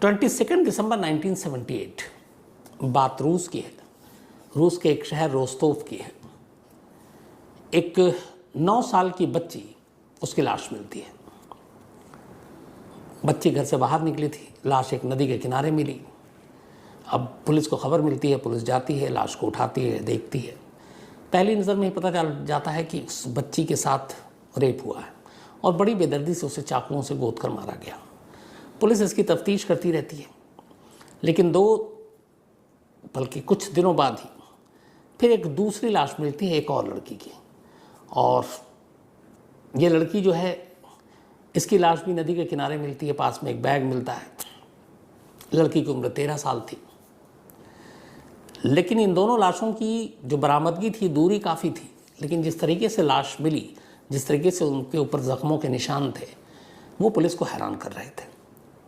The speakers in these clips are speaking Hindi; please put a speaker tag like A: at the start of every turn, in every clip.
A: 22 दिसंबर 1978 बात रूस की है। रूस के एक शहर रोस्तोव की है। एक 9 साल की बच्ची, उसकी लाश मिलती है। बच्ची घर से बाहर निकली थी, लाश एक नदी के किनारे मिली। अब पुलिस को खबर मिलती है, पुलिस जाती है, लाश को उठाती है, देखती है। पहली नज़र में ही पता चल जाता है कि उस बच्ची के साथ रेप हुआ है और बड़ी बेदर्दी से उसे चाकुओं से गोद कर मारा गया। पुलिस इसकी तफ्तीश करती रहती है, लेकिन बल्कि कुछ दिनों बाद ही फिर एक दूसरी लाश मिलती है, एक और लड़की की। और ये लड़की जो है, इसकी लाश भी नदी के किनारे मिलती है, पास में एक बैग मिलता है। लड़की की उम्र 13 साल थी। लेकिन इन दोनों लाशों की जो बरामदगी थी, दूरी काफ़ी थी, लेकिन जिस तरीके से लाश मिली, जिस तरीके से उनके ऊपर ज़ख्मों के निशान थे, वो पुलिस को हैरान कर रहे थे।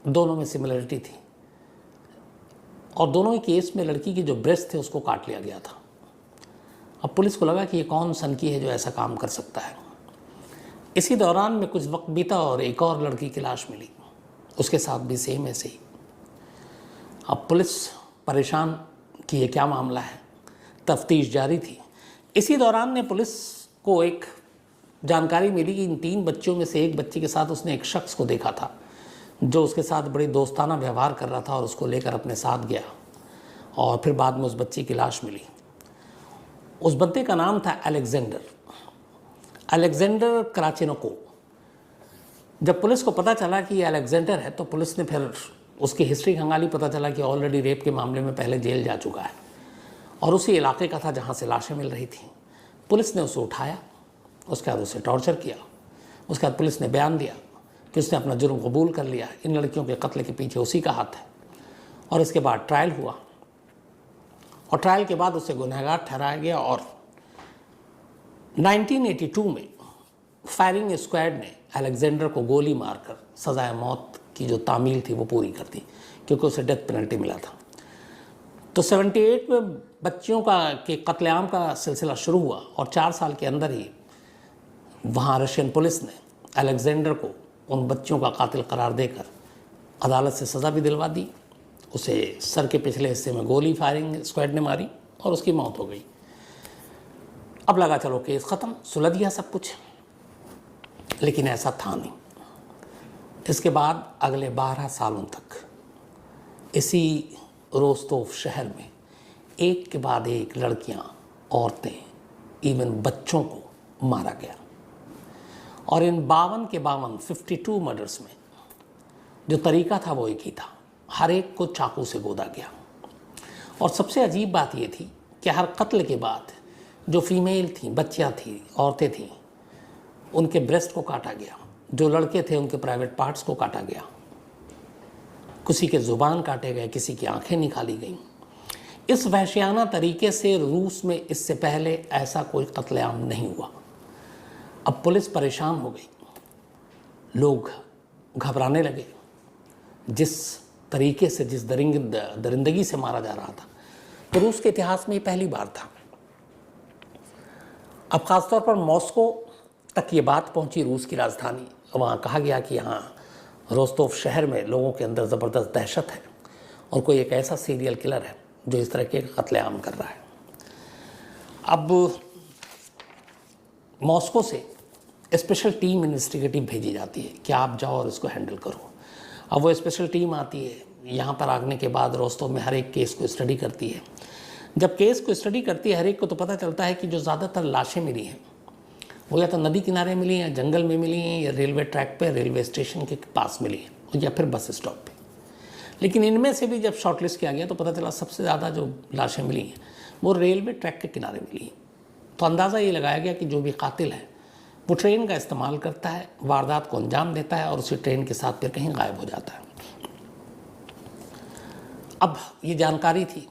A: दोनों में सिमिलरिटी थी और दोनों ही केस में लड़की की जो ब्रेस्ट थे उसको काट लिया गया था। अब पुलिस को लगा कि ये कौन सनकी है जो ऐसा काम कर सकता है। इसी दौरान में कुछ वक्त बीता और एक और लड़की की लाश मिली, उसके साथ भी सेम ऐसे ही। अब पुलिस परेशान कि ये क्या मामला है, तफ्तीश जारी थी। इसी दौरान ने पुलिस को एक जानकारी मिली कि इन 3 बच्चियों में से एक बच्ची के साथ उसने एक शख्स को देखा था जो उसके साथ बड़ी दोस्ताना व्यवहार कर रहा था और उसको लेकर अपने साथ गया। और फिर बाद में उस बच्ची की लाश मिली। उस बंदे का नाम था अलेक्जेंडर कराचेनोको। जब पुलिस को पता चला कि ये अलेक्जेंडर है तो पुलिस ने फिर उसकी हिस्ट्री खंगाली। पता चला कि ऑलरेडी रेप के मामले में पहले जेल जा चुका है और उसी इलाके का था जहाँ से लाशें मिल रही थी। पुलिस ने उसे उठाया, उसके बाद उसे टॉर्चर किया। उसके बाद पुलिस ने बयान दिया कि उसने अपना जुर्म कबूल कर लिया, इन लड़कियों के कत्ल के पीछे उसी का हाथ है। और इसके बाद ट्रायल हुआ और ट्रायल के बाद उसे गुनहगार ठहराया गया और 1982 में फायरिंग स्क्वाड ने अलेक्जेंडर को गोली मारकर सजाए मौत की जो तामील थी वो पूरी कर दी, क्योंकि उसे डेथ पेनल्टी मिला था। तो 78 में बच्चियों के कत्लेआम का सिलसिला शुरू हुआ और 4 साल के अंदर ही वहाँ रशियन पुलिस ने अलेक्जेंडर को उन बच्चियों का कातिल करार देकर अदालत से सज़ा भी दिलवा दी। उसे सर के पिछले हिस्से में गोली फायरिंग स्क्वाड ने मारी और उसकी मौत हो गई। अब लगा चलो केस ख़त्म, सुलझ गया सब कुछ, लेकिन ऐसा था नहीं। इसके बाद अगले 12 सालों तक इसी रोस्तोव शहर में एक के बाद एक लड़कियां, औरतें, इवन बच्चों को मारा गया। और इन 52 के 52 मर्डर्स में जो तरीका था वो एक ही था, हर एक को चाकू से गोदा गया। और सबसे अजीब बात ये थी कि हर कत्ल के बाद जो फीमेल थी, बच्चियां थी, औरतें थीं, उनके ब्रेस्ट को काटा गया। जो लड़के थे उनके प्राइवेट पार्ट्स को काटा गया, किसी के ज़ुबान काटे गए, किसी की आंखें निकाली गईं। इस वहशियाना तरीके से रूस में इससे पहले ऐसा कोई कत्लेआम नहीं हुआ। अब पुलिस परेशान हो गई, लोग घबराने लगे। जिस तरीके से, जिस दरिंदगी से मारा जा रहा था, तो रूस के इतिहास में ये पहली बार था। अब ख़ासतौर पर मॉस्को तक ये बात पहुंची, रूस की राजधानी। वहाँ कहा गया कि यहाँ रोस्तोव शहर में लोगों के अंदर ज़बरदस्त दहशत है और कोई एक ऐसा सीरियल किलर है जो इस तरह के कत्लेआम कर रहा है। अब मॉस्को से स्पेशल टीम इन्वेस्टिगेटिव भेजी जाती है कि आप जाओ और इसको हैंडल करो। अब वो स्पेशल टीम आती है, यहाँ पर आने के बाद रोस्तोव में हर एक केस को स्टडी करती है। जब केस को स्टडी करती है हर एक को, तो पता चलता है कि जो ज़्यादातर लाशें मिली हैं वो या तो नदी किनारे मिली हैं, जंगल में मिली हैं, या रेलवे ट्रैक पे, रेलवे स्टेशन के पास मिली हैं, या फिर बस स्टॉप पे। लेकिन इनमें से भी जब शॉर्टलिस्ट किया गया तो पता चला सबसे ज़्यादा जो लाशें मिली हैं वो रेलवे ट्रैक के किनारे मिली हैं। तो अंदाज़ा ये लगाया गया कि जो भी कातिल है वो ट्रेन का इस्तेमाल करता है, वारदात को अंजाम देता है और उसी ट्रेन के साथ फिर कहीं गायब हो जाता है। अब ये जानकारी थी,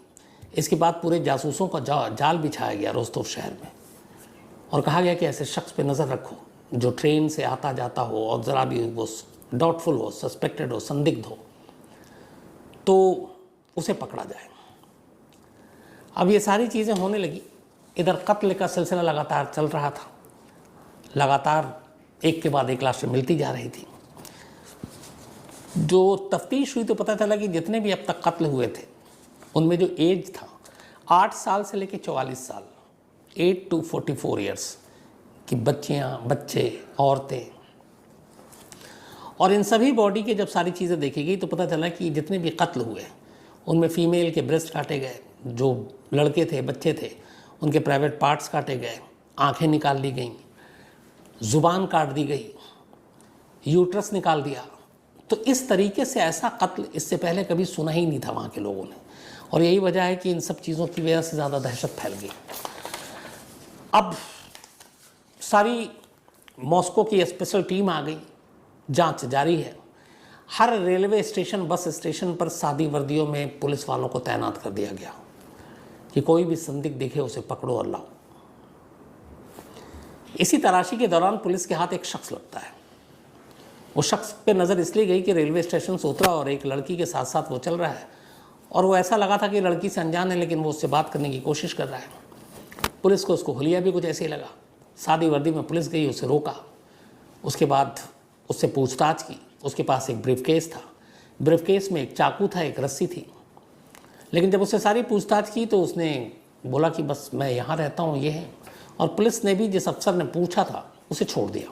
A: इसके बाद पूरे जासूसों का जाल बिछाया गया रोस्तोव शहर में और कहा गया कि ऐसे शख्स पे नज़र रखो जो ट्रेन से आता जाता हो और ज़रा भी वो डाउटफुल हो, सस्पेक्टेड हो, संदिग्ध हो, तो उसे पकड़ा जाए। अब ये सारी चीज़ें होने लगी। इधर कत्ल का सिलसिला लगातार चल रहा था, लगातार एक के बाद एक लाशें मिलती जा रही थी। जो तफ्तीश हुई तो पता चला कि जितने भी अब तक कत्ल हुए थे उनमें जो एज था 8 साल से लेकर 44 साल, 8 to 44 ईयर्स की बच्चियाँ, बच्चे, औरतें, और इन सभी बॉडी के जब सारी चीज़ें देखी गई तो पता चला कि जितने भी कत्ल हुए उनमें फीमेल के ब्रेस्ट काटे गए, जो लड़के थे, बच्चे थे, उनके प्राइवेट पार्ट्स काटे गए, आंखें निकाल ली गईं, ज़ुबान काट दी गई, यूट्रस निकाल दिया। तो इस तरीके से ऐसा कत्ल इससे पहले कभी सुना ही नहीं था वहाँ के लोगों ने, और यही वजह है कि इन सब चीज़ों की वजह से ज़्यादा दहशत फैल गई। अब सारी मॉस्को की स्पेशल टीम आ गई, जांच जारी है। हर रेलवे स्टेशन, बस स्टेशन पर सादी वर्दियों में पुलिस वालों को तैनात कर दिया गया कि कोई भी संदिग्ध दिखे उसे पकड़ो और लाओ। इसी तलाशी के दौरान पुलिस के हाथ एक शख्स लगता है। वो शख्स पे नज़र इसलिए गई कि रेलवे स्टेशन से उतरा और एक लड़की के साथ साथ वो चल रहा है, और वो ऐसा लगा था कि लड़की से अनजान है, लेकिन वो उससे बात करने की कोशिश कर रहा है। पुलिस को उसको हुलिया भी कुछ ऐसे ही लगा। सादी वर्दी में पुलिस गई, उसे रोका, उसके बाद उससे पूछताछ की। उसके पास एक ब्रीफकेस था, ब्रीफकेस में एक चाकू था, एक रस्सी थी। लेकिन जब उससे सारी पूछताछ की तो उसने बोला कि बस मैं यहाँ रहता हूँ, ये है। और पुलिस ने भी जिस अफसर ने पूछा था उसे छोड़ दिया,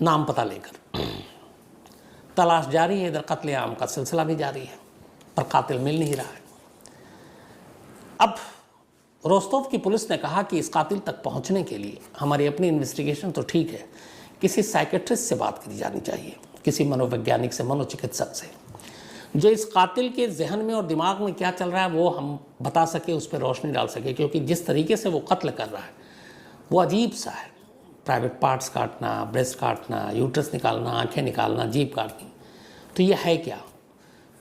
A: नाम पता लेकर। तलाश जारी है, इधर कत्लेआम का सिलसिला भी जारी है, पर कातिल मिल नहीं रहा है। अब रोस्तोव की पुलिस ने कहा कि इस कातिल तक पहुंचने के लिए हमारी अपनी इन्वेस्टिगेशन तो ठीक है, किसी साइकेट्रिस्ट से बात करी जानी चाहिए, किसी मनोवैज्ञानिक से, मनोचिकित्सक से, जो इस कातिल के जहन में और दिमाग में क्या चल रहा है वो हम बता सके, उस पर रोशनी डाल सके। क्योंकि जिस तरीके से वो कत्ल कर रहा है वो अजीब सा है। प्राइवेट पार्ट्स काटना, ब्रेस्ट काटना, यूट्रस निकालना, आंखें निकालना, जीभ काटनी, तो ये है क्या?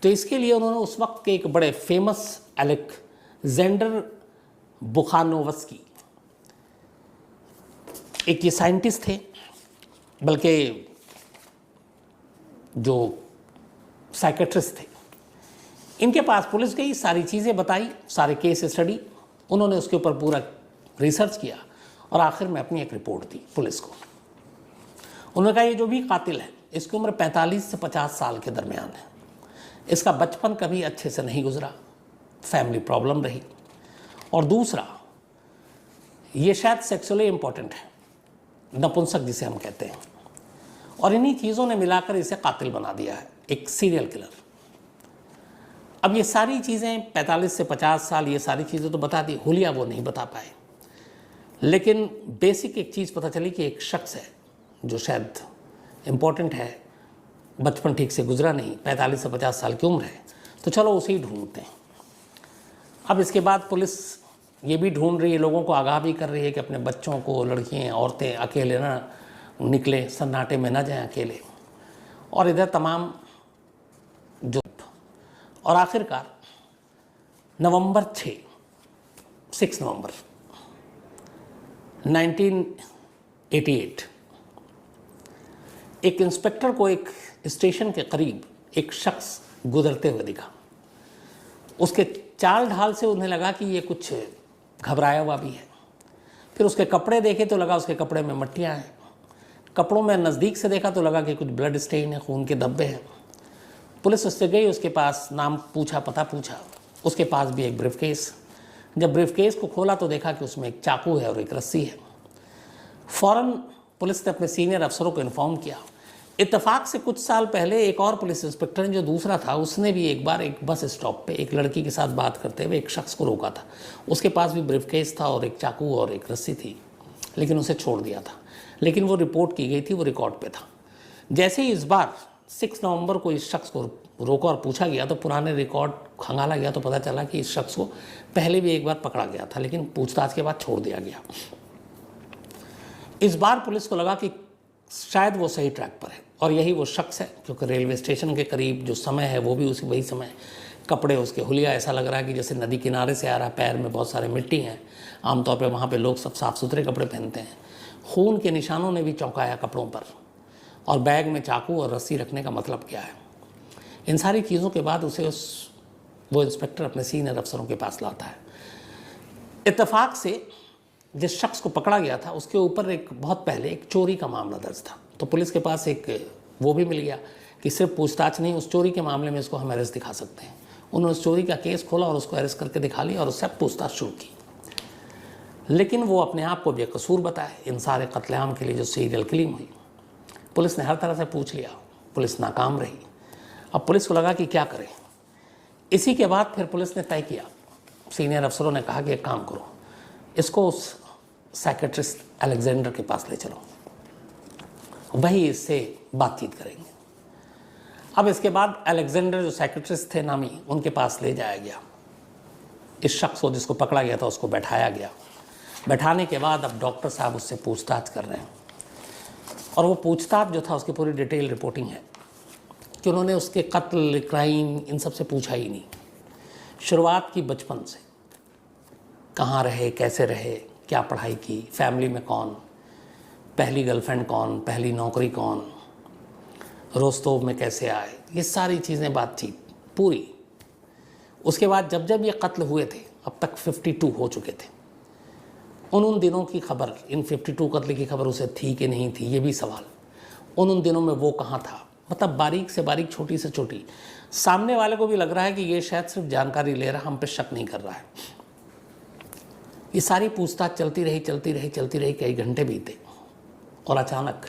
A: तो इसके लिए उन्होंने उस वक्त के एक बड़े फेमस अलेक्जेंडर बुखानोवस्की, एक ये साइंटिस्ट थे, बल्कि जो साइकेट्रिस्ट थे, इनके पास पुलिस गई, सारी चीज़ें बताई, सारे केस स्टडी, उन्होंने उसके ऊपर पूरा रिसर्च किया और आखिर में अपनी एक रिपोर्ट दी पुलिस को। उन्होंने कहा ये जो भी कातिल है इसकी उम्र 45 से 50 साल के दरमियान है, इसका बचपन कभी अच्छे से नहीं गुजरा, फैमिली प्रॉब्लम रही, और दूसरा ये शायद सेक्सुअली इम्पोर्टेंट है, नपुंसक जिसे हम कहते हैं, और इन्हीं चीज़ों ने मिलाकर इसे कातिल बना दिया है, एक सीरियल किलर। अब ये सारी चीज़ें 45 से 50 साल, ये सारी चीज़ें तो बता दी, हुलिया वो नहीं बता पाए, लेकिन बेसिक एक चीज़ पता चली कि एक शख्स है जो शायद इम्पोर्टेंट है, बचपन ठीक से गुजरा नहीं, 45 से 50 साल की उम्र है, तो चलो उसे ही ढूंढते हैं। अब इसके बाद पुलिस ये भी ढूंढ रही है, लोगों को आगाह भी कर रही है कि अपने बच्चों को, लड़कियां, औरतें अकेले ना निकले, सन्नाटे में ना जाएं अकेले, और इधर तमाम जो, और आखिरकार नवंबर 6 नवंबर 1988 एक इंस्पेक्टर को एक स्टेशन के करीब एक शख्स गुजरते हुए दिखा। उसके चाल ढाल से उन्हें लगा कि ये कुछ घबराया हुआ भी है। फिर उसके कपड़े देखे तो लगा उसके कपड़े में मट्टियाँ हैं, कपड़ों में नज़दीक से देखा तो लगा कि कुछ ब्लड स्टेन है, खून के धब्बे हैं। पुलिस उससे गई, उसके पास नाम पूछा, पता पूछा, उसके पास भी एक ब्रीफकेस। जब ब्रीफकेस को खोला तो देखा कि उसमें एक चाकू है और एक रस्सी है। फ़ौरन पुलिस ने अपने सीनियर अफसरों को इन्फॉर्म किया। इत्तेफाक से कुछ साल पहले एक और पुलिस इंस्पेक्टर जो दूसरा था, उसने भी एक बार एक बस स्टॉप पे एक लड़की के साथ बात करते हुए एक शख्स को रोका था। उसके पास भी ब्रीफकेस था और एक चाकू और एक रस्सी थी, लेकिन उसे छोड़ दिया था। लेकिन वो रिपोर्ट की गई थी, वो रिकॉर्ड पे था। जैसे ही इस बार 6 नवंबर को इस शख्स को रोका और पूछा गया तो पुराने रिकॉर्ड खंगाला गया तो पता चला कि इस शख्स को पहले भी एक बार पकड़ा गया था, लेकिन पूछताछ के बाद छोड़ दिया गया। इस बार पुलिस को लगा कि शायद वो सही ट्रैक पर है और यही वो शख्स है, क्योंकि रेलवे स्टेशन के करीब जो समय है वो भी उसी वही समय, कपड़े उसके हुलिया ऐसा लग रहा है कि जैसे नदी किनारे से आ रहा है, पैर में बहुत सारे मिट्टी हैं। आमतौर पे वहाँ पे लोग सब साफ़ सुथरे कपड़े पहनते हैं। खून के निशानों ने भी चौंकाया कपड़ों पर, और बैग में चाकू और रस्सी रखने का मतलब क्या है। इन सारी चीज़ों के बाद उसे वो इंस्पेक्टर अपने सीनियर अफसरों के पास लाता है। इत्तेफाक से जिस शख्स को पकड़ा गया था उसके ऊपर एक बहुत पहले एक चोरी का मामला दर्ज था, तो पुलिस के पास एक वो भी मिल गया, कि सिर्फ पूछताछ नहीं, उस चोरी के मामले में इसको हम अरेस्ट दिखा सकते हैं। उन्होंने उस चोरी का केस खोला और उसको अरेस्ट करके दिखा लिया और उससे पूछताछ शुरू की। लेकिन वो अपने आप को बेकसूर बताए इन सारे कत्लेआम के लिए जो सीरियल किलिंग हुई। पुलिस ने हर तरह से पूछ लिया, पुलिस नाकाम रही। अब पुलिस को लगा कि क्या करें। इसी के बाद फिर पुलिस ने तय किया, सीनियर अफसरों ने कहा कि एक काम करो, इसको उस साइकेट्रिस्ट अलेक्जेंडर के पास ले चलो, वही इससे बातचीत करेंगे। अब इसके बाद अलेक्जेंडर जो साइकेट्रिस्ट थे नामी, उनके पास ले जाया गया। इस शख्स को जिसको पकड़ा गया था उसको बैठाया गया। बैठाने के बाद अब डॉक्टर साहब उससे पूछताछ कर रहे हैं और वो पूछताछ जो था उसकी पूरी डिटेल रिपोर्टिंग है कि उन्होंने उसके कत्ल, क्राइम, इन सब से पूछा ही नहीं। शुरुआत की बचपन से, कहाँ रहे, कैसे रहे, क्या पढ़ाई की, फैमिली में कौन, पहली गर्लफ्रेंड कौन, पहली नौकरी कौन, रोस्तोव में कैसे आए, ये सारी चीज़ें बातचीत पूरी। उसके बाद जब जब ये कत्ल हुए थे, अब तक 52 हो चुके थे, उन दिनों की खबर, इन 52 कत्ल की खबर उसे थी कि नहीं थी, ये भी सवाल। उन दिनों में वो कहाँ था, मतलब बारीक से बारीक, छोटी से छोटी। सामने वाले को भी लग रहा है कि ये शायद सिर्फ जानकारी ले रहा, हम पे शक नहीं कर रहा है। ये सारी पूछताछ चलती रही, कई घंटे बीते और अचानक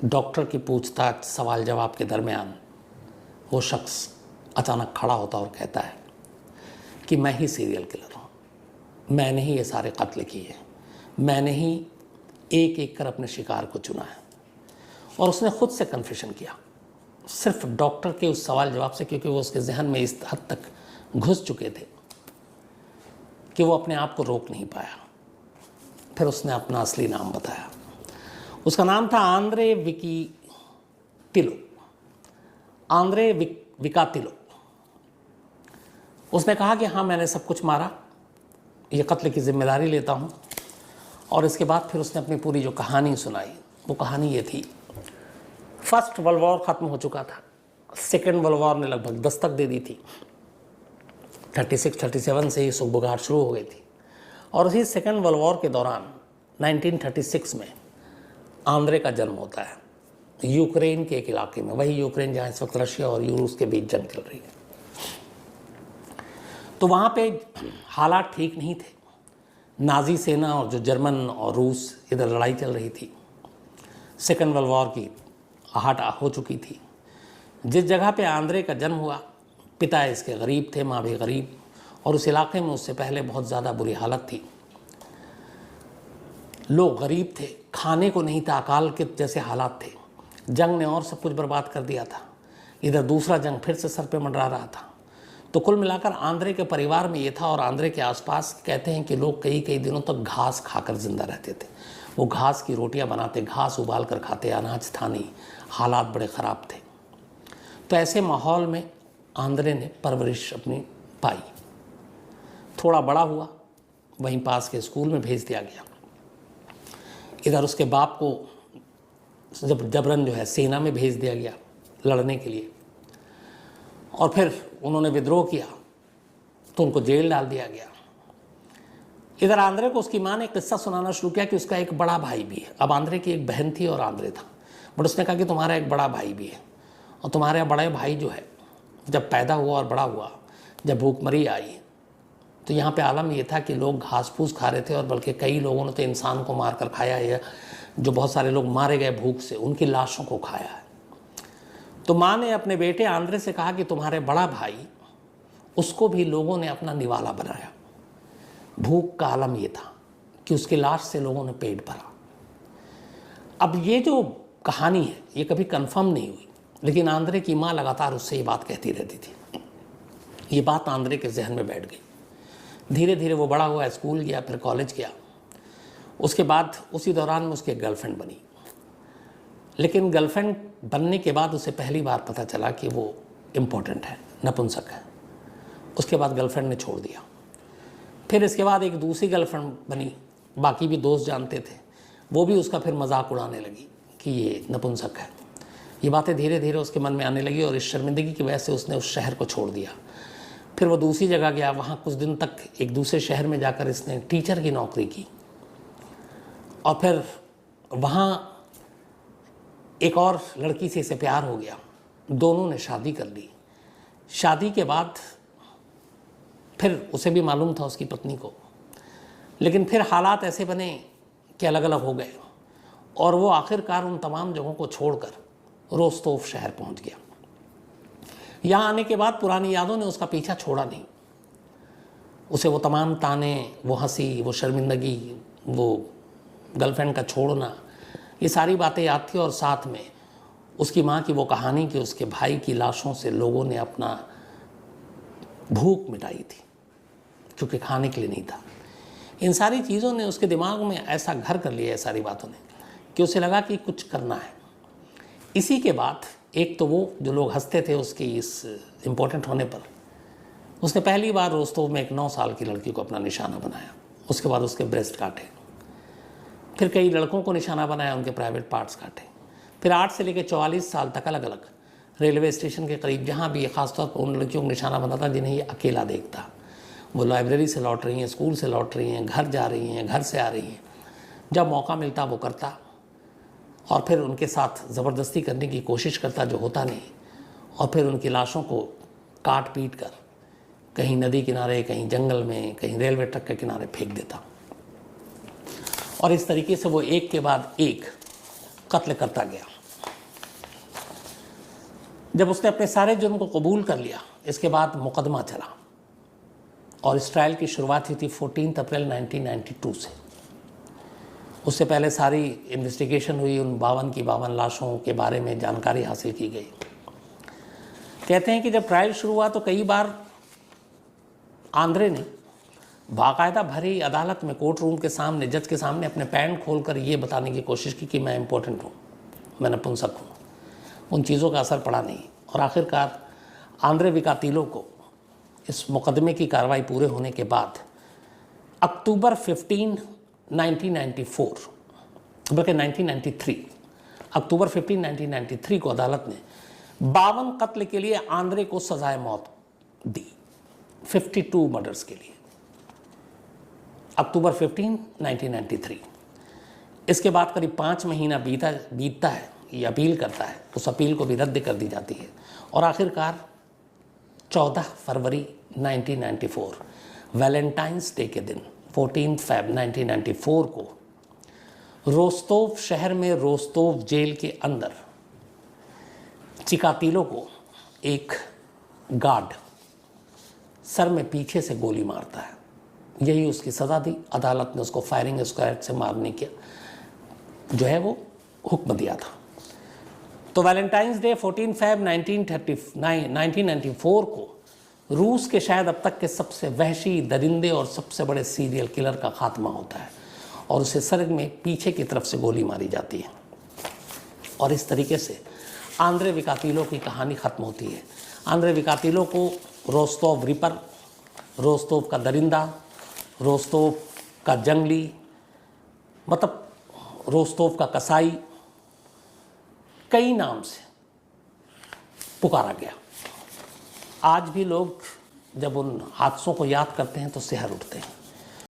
A: डॉक्टर की पूछताछ, सवाल जवाब के दरमियान वो शख्स अचानक खड़ा होता और कहता है कि मैं ही सीरियल किलर हूँ, मैंने ही ये सारे कत्ल किए, मैंने ही एक एक कर अपने शिकार को चुना है। और उसने खुद से कन्फेशन किया, सिर्फ डॉक्टर के उस सवाल जवाब से, क्योंकि वो उसके जहन में इस हद तक घुस चुके थे कि वो अपने आप को रोक नहीं पाया। फिर उसने अपना असली नाम बताया। उसका नाम था आंद्रे विकातिलो, आंद्रे विकातिलो। उसने कहा कि हाँ, मैंने सब कुछ मारा, ये कत्ल की जिम्मेदारी लेता हूँ। और इसके बाद फिर उसने अपनी पूरी जो कहानी सुनाई, वो कहानी ये थी, फर्स्ट वर्ल्ड वॉर ख़त्म हो चुका था, सेकेंड वर्ल्ड वॉर ने लगभग दस्तक दे दी थी। 36-37 से ही सुगबुगाहट शुरू हो गई थी। और उसी सेकेंड वर्ल्ड वॉर के दौरान 1936 में आंद्रे का जन्म होता है, यूक्रेन के एक इलाके में, वही यूक्रेन जहाँ इस वक्त रशिया और रूस के बीच जंग चल रही है। तो वहाँ पे हालात ठीक नहीं थे। नाजी सेना और जो जर्मन और रूस, इधर लड़ाई चल रही थी। सेकेंड वर्ल्ड वॉर की आहट हो चुकी थी। जिस जगह पे आंद्रे का जन्म हुआ, पिता इसके गरीब थे, माँ भी गरीब, और उस इलाके में उससे पहले बहुत ज़्यादा बुरी हालत थी। लोग गरीब थे, खाने को नहीं था, अकाल के जैसे हालात थे। जंग ने और सब कुछ बर्बाद कर दिया था। इधर दूसरा जंग फिर से सर पे मंडरा रहा था। तो कुल मिलाकर आंद्रे के परिवार में ये था। और आंद्रे के आसपास कहते हैं कि लोग कई कई दिनों तक घास खाकर जिंदा रहते थे। वो घास की रोटियां बनाते, घास उबाल कर खाते, अनाज था नहीं, हालात बड़े ख़राब थे। तो ऐसे माहौल में आंद्रे ने परवरिश अपनी पाई। थोड़ा बड़ा हुआ, वहीं पास के स्कूल में भेज दिया गया। इधर उसके बाप को जबरन जो है सेना में भेज दिया गया लड़ने के लिए। और फिर उन्होंने विद्रोह किया तो उनको जेल डाल दिया गया। इधर आंद्रे को उसकी माँ ने किस्सा सुनाना शुरू किया कि उसका एक बड़ा भाई भी है। अब आंद्रे की एक बहन थी और आंद्रे था, बट उसने कहा कि तुम्हारा एक बड़ा भाई भी है, और तुम्हारे बड़े भाई जो है जब पैदा हुआ और बड़ा हुआ, जब भूखमरी आई, तो यहाँ पे आलम ये था कि लोग घास फूस खा रहे थे, और बल्कि कई लोगों ने तो इंसान को मार कर खाया है। जो बहुत सारे लोग मारे गए भूख से, उनकी लाशों को खाया है। तो माँ ने अपने बेटे आंद्रे से कहा कि तुम्हारे बड़ा भाई, उसको भी लोगों ने अपना निवाला बनाया। भूख का आलम ये था कि उसकी लाश से लोगों ने पेट भरा। अब ये जो कहानी है ये कभी कंफर्म नहीं हुई, लेकिन आंद्रे की माँ लगातार उससे ये बात कहती रहती थी। ये बात आंद्रे के जहन में बैठ गई। धीरे धीरे वो बड़ा हुआ, स्कूल गया, फिर कॉलेज गया। उसके बाद उसी दौरान में उसकी एक गर्लफ्रेंड बनी। लेकिन गर्लफ्रेंड बनने के बाद उसे पहली बार पता चला कि वो इम्पोर्टेंट है, नपुंसक है। उसके बाद गर्लफ्रेंड ने छोड़ दिया। फिर इसके बाद एक दूसरी गर्लफ्रेंड बनी, बाकी भी दोस्त जानते थे, वो भी उसका फिर मजाक उड़ाने लगी कि ये नपुंसक है। ये बातें धीरे धीरे उसके मन में आने लगी और इस शर्मिंदगी की वजह से उसने उस शहर को छोड़ दिया। फिर वो दूसरी जगह गया, वहाँ कुछ दिन तक एक दूसरे शहर में जाकर इसने टीचर की नौकरी की। और फिर वहाँ एक और लड़की से इसे प्यार हो गया। दोनों ने शादी कर ली। शादी के बाद फिर उसे भी मालूम था उसकी पत्नी को, लेकिन फिर हालात ऐसे बने कि अलग अलग हो गए और वो आखिरकार उन तमाम जगहों को छोड़कर रोस्तोव शहर पहुंच गया। यहाँ आने के बाद पुरानी यादों ने उसका पीछा छोड़ा नहीं। उसे वो तमाम ताने, वो हंसी, वो शर्मिंदगी, वो गर्लफ्रेंड का छोड़ना, ये सारी बातें याद थी। और साथ में उसकी माँ की वो कहानी कि उसके भाई की लाशों से लोगों ने अपना भूख मिटाई थी क्योंकि खाने के लिए नहीं था। इन सारी चीज़ों ने उसके दिमाग में ऐसा घर कर लिया है, सारी बातों ने, कि उसे लगा कि कुछ करना है। इसी के बाद एक तो वो जो लोग हंसते थे उसकी इस इम्पोर्टेंट होने पर, उसने पहली बार रोस्तोव में एक 9 साल की लड़की को अपना निशाना बनाया। उसके बाद उसके ब्रेस्ट काटे, फिर कई लड़कों को निशाना बनाया, उनके प्राइवेट पार्ट्स काटे। फिर 8 से लेकर 44 साल तक अलग अलग रेलवे स्टेशन के करीब जहाँ भी, ख़ासतौर पर उन लड़कियों को निशाना बनाता जिन्हें ये अकेला देखता। वो लाइब्रेरी से लौट रही हैं, स्कूल से लौट रही हैं, घर जा रही हैं, घर से आ रही हैं, जब मौका मिलता वो करता और फिर उनके साथ ज़बरदस्ती करने की कोशिश करता, जो होता नहीं, और फिर उनकी लाशों को काट पीट कर कहीं नदी किनारे, कहीं जंगल में, कहीं रेलवे ट्रैक के किनारे फेंक देता। और इस तरीके से वो एक के बाद एक कत्ल करता गया। जब उसने अपने सारे जुर्म को कबूल कर लिया, इसके बाद मुकदमा चला और इस ट्रायल की शुरुआत हुई थी 14 अप्रैल 1992 से। उससे पहले सारी इन्वेस्टिगेशन हुई, उन 52 की 52 लाशों के बारे में जानकारी हासिल की गई। कहते हैं कि जब ट्रायल शुरू हुआ तो कई बार आंद्रे ने बाकायदा भरी अदालत में, कोर्ट रूम के सामने, जज के सामने अपने पैंट खोलकर ये बताने की कोशिश की कि मैं इम्पोर्टेंट हूँ, मैं नपुंसक हूँ। उन चीज़ों का असर पड़ा नहीं और आखिरकार आंद्रे विकातिलो को इस मुकदमे की कार्रवाई पूरे होने के बाद अक्टूबर 15, 1994, बल्कि 1993, अक्टूबर 15, 1993 को अदालत ने 52 कत्ल के लिए आंद्रे को सजाए मौत दी, 52 मर्डर्स के लिए, अक्टूबर 15, 1993। इसके बाद करीब 5 महीना बीतता है, ये अपील करता है, उस अपील को भी रद्द कर दी जाती है और आखिरकार 14 फरवरी 1994 वैलेंटाइंस डे के दिन 14 फरवरी 1994 को रोस्तोव शहर में रोस्तोव जेल के अंदर चिकातिलो को एक गार्ड सर में पीछे से गोली मारता है। यही उसकी सज़ा दी। अदालत ने उसको फायरिंग स्क्वाड से मारने के जो है वो हुक्म दिया था। तो वैलेंटाइंस डे 14 फरवरी 1994 को रूस के शायद अब तक के सबसे वहशी, दरिंदे और सबसे बड़े सीरियल किलर का खात्मा होता है और उसे सर में पीछे की तरफ से गोली मारी जाती है। और इस तरीके से आंद्रे विकातिलो की कहानी ख़त्म होती है। आंद्रे विकातिलो को रोस्तोव रिपर, रोस्तोव का दरिंदा, रोस्तोव का जंगली, मतलब रोस्तोव का कसाई, कई नाम से पुकारा गया। आज भी लोग जब उन हादसों को याद करते हैं तो सिहर उठते हैं।